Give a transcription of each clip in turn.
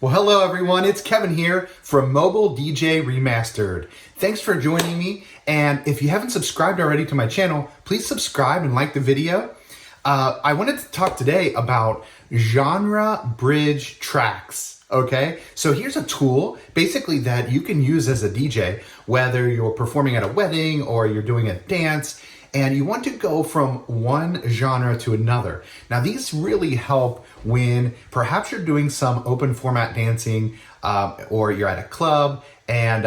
Well, hello everyone, it's Kevin here from Mobile DJ Remastered. Thanks for joining me, and if you haven't subscribed already to my channel, please subscribe and like the video. I wanted to talk today about genre bridge tracks, okay? So here's a tool, basically, that you can use as a DJ, whether you're performing at a wedding or you're doing a dance, and you want to go from one genre to another. Now, these really help when perhaps you're doing some open format dancing or you're at a club and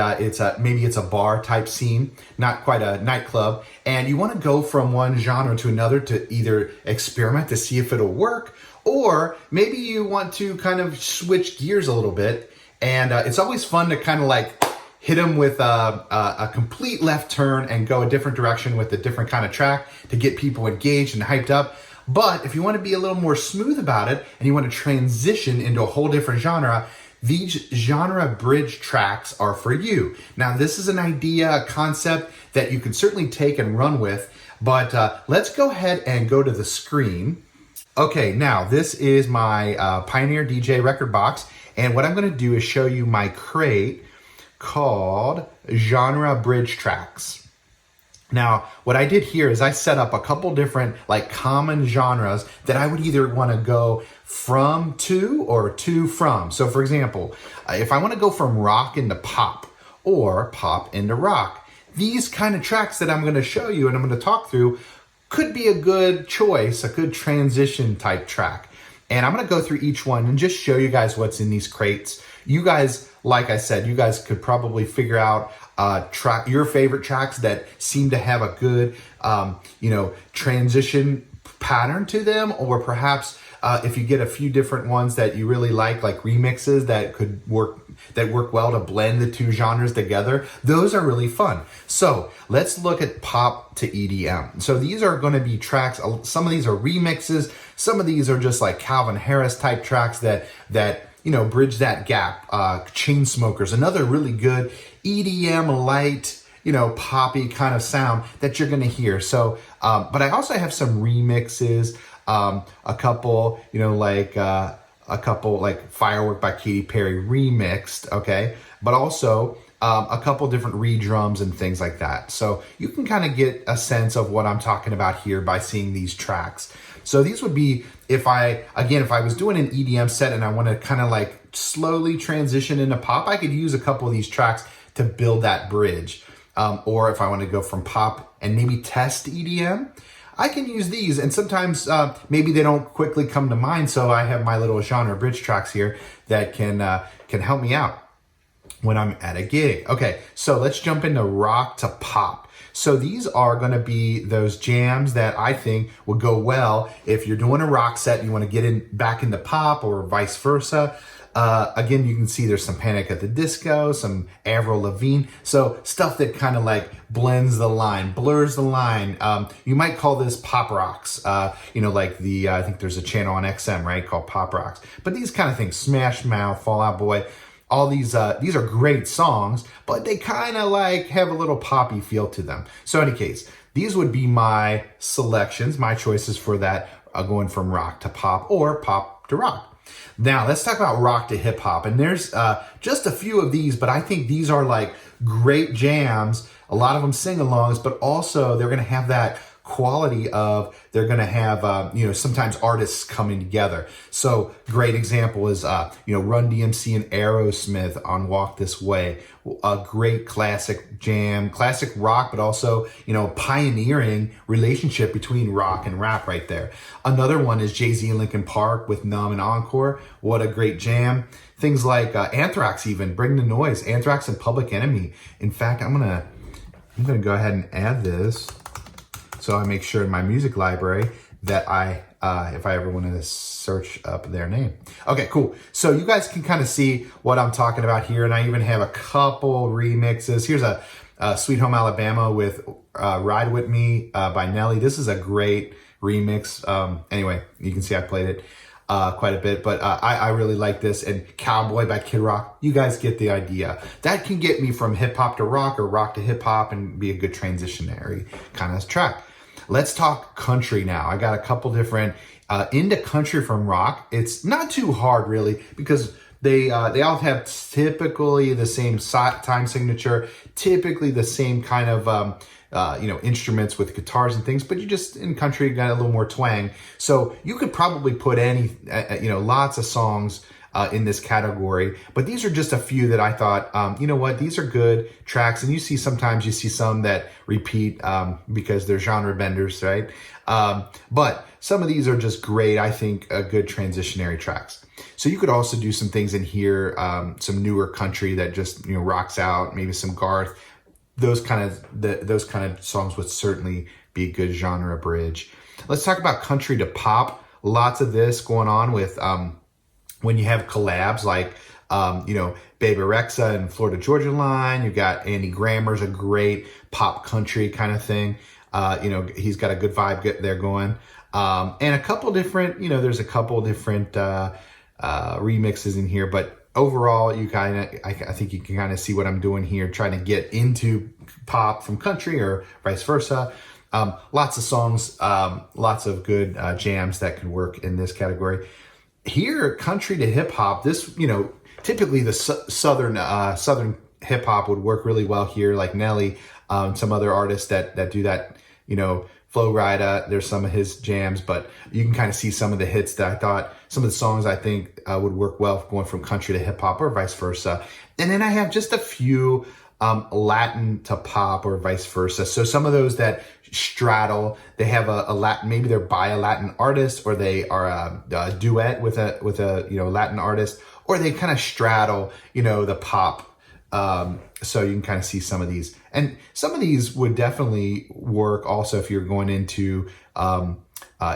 maybe it's a bar type scene, not quite a nightclub, and you want to go from one genre to another to either experiment to see if it'll work, or maybe you want to kind of switch gears a little bit, and it's always fun to kind of like hit them with a complete left turn and go a different direction with a different kind of track to get people engaged and hyped up. But if you want to be a little more smooth about it and you want to transition into a whole different genre, these genre bridge tracks are for you. Now, this is an idea, a concept that you can certainly take and run with, but let's go ahead and go to the screen. Okay, now this is my Pioneer DJ record box, and what I'm going to do is show you my crate called Genre Bridge Tracks. Now, what I did here is I set up a couple different like common genres that I would either want to go from to or to from. So for example, if I want to go from rock into pop or pop into rock, these kind of tracks that I'm going to show you and I'm going to talk through could be a good choice, a good transition type track. And I'm going to go through each one and just show you guys what's in these crates. You guys, like I said, you guys could probably figure out your favorite tracks that seem to have a good, transition pattern to them, or perhaps if you get a few different ones that you really like remixes that could work well to blend the two genres together. Those are really fun. So let's look at pop to EDM. So these are going to be tracks. Some of these are remixes. Some of these are just like Calvin Harris type tracks that bridge that gap. Chainsmokers, another really good EDM light, poppy kind of sound that you're going to hear. So, but I also have some remixes, a couple like Firework by Katy Perry remixed, okay? But also a couple different re-drums and things like that. So you can kind of get a sense of what I'm talking about here by seeing these tracks. So these would be, if I was doing an EDM set and I want to kind of like slowly transition into pop, I could use a couple of these tracks to build that bridge. Or if I want to go from pop and maybe test EDM, I can use these. And sometimes maybe they don't quickly come to mind, so I have my little genre bridge tracks here that can help me out when I'm at a gig. Okay, so let's jump into rock to pop. So these are going to be those jams that I think would go well if you're doing a rock set and you want to get back into pop, or vice versa. Again, you can see there's some Panic at the Disco, some Avril Lavigne. So stuff that kind of like blurs the line. You might call this pop rocks. I think there's a channel on XM, right, called Pop Rocks. But these kind of things, Smash Mouth, Fall Out Boy, all these are great songs, but they kind of like have a little poppy feel to them. So in any case, these would be my selections, my choices for that, going from rock to pop or pop to rock. Now let's talk about rock to hip hop. And there's just a few of these, but I think these are like great jams. A lot of them sing-alongs, but also they're going to have that quality of, they're going to have, sometimes artists coming together. So great example is, Run DMC and Aerosmith on Walk This Way, a great classic jam, classic rock, but also, pioneering relationship between rock and rap right there. Another one is Jay-Z and Linkin Park with Numb and Encore. What a great jam. Things like Anthrax, even Bring the Noise, Anthrax and Public Enemy. In fact, I'm gonna go ahead and add this, so I make sure in my music library that if I ever want to search up their name. Okay, cool. So you guys can kind of see what I'm talking about here. And I even have a couple remixes. Here's a Sweet Home Alabama with Ride With Me by Nelly. This is a great remix. Anyway, you can see I played it quite a bit, but I really like this. And Cowboy by Kid Rock. You guys get the idea. That can get me from hip hop to rock or rock to hip hop and be a good transitionary kind of track. Let's talk country now. I got a couple different into country from rock. It's not too hard really, because They all have typically the same time signature, typically the same kind of instruments with guitars and things, but you just in country got a little more twang. So you could probably put any lots of songs in this category, but these are just a few that I thought, these are good tracks. And sometimes you see some that repeat because they're genre benders, right? But some of these are just great, I think, good transitionary tracks. So you could also do some things in here, some newer country that just rocks out, maybe some Garth. Those kind of songs would certainly be a good genre bridge. Let's talk about country to pop. Lots of this going on with when you have collabs like Bebe Rexha and Florida Georgia Line. You got Andy Grammer's a great pop country kind of thing. He's got a good vibe there going. And a couple different, there's a couple different remixes in here, but overall, I think you can kind of see what I'm doing here, trying to get into pop from country or vice versa. Lots of songs, lots of good jams that could work in this category. Here, country to hip hop, this, typically the southern hip hop would work really well here, like Nelly, some other artists that do that, Flo Rida, there's some of his jams, but you can kind of see some of the hits that I thought, some of the songs I think would work well going from country to hip hop or vice versa. And then I have just a few Latin to pop or vice versa. So some of those that straddle, they have a Latin, maybe they're by a Latin artist, or they are a duet with a Latin artist, or they kind of straddle, the pop. So you can kind of see some of these, and some of these would definitely work also if you're going into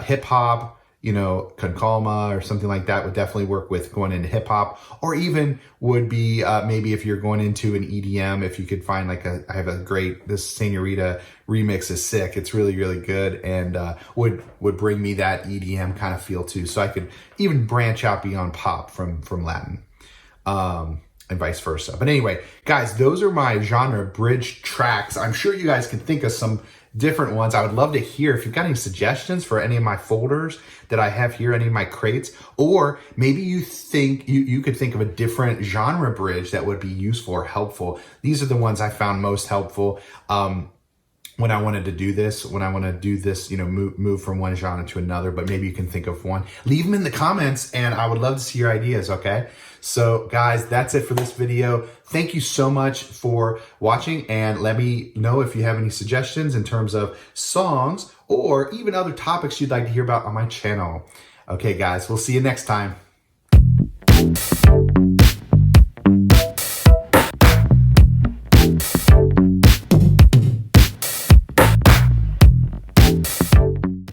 hip hop, Con Calma or something like that would definitely work with going into hip hop, or even would be maybe if you're going into an EDM, if you could find I have a great, this Senorita remix is sick. It's really, really good, and would bring me that EDM kind of feel too. So I could even branch out beyond pop from Latin. And vice versa. But anyway, guys, those are my genre bridge tracks. I'm sure you guys can think of some different ones. I would love to hear if you've got any suggestions for any of my folders that I have here, any of my crates, or maybe you think you could think of a different genre bridge that would be useful or helpful. These are the ones I found most helpful when I wanted to do this, move from one genre to another, but maybe you can think of one. Leave them in the comments and I would love to see your ideas, okay? So guys, that's it for this video. Thank you so much for watching, and let me know if you have any suggestions in terms of songs or even other topics you'd like to hear about on my channel. Okay guys, we'll see you next time.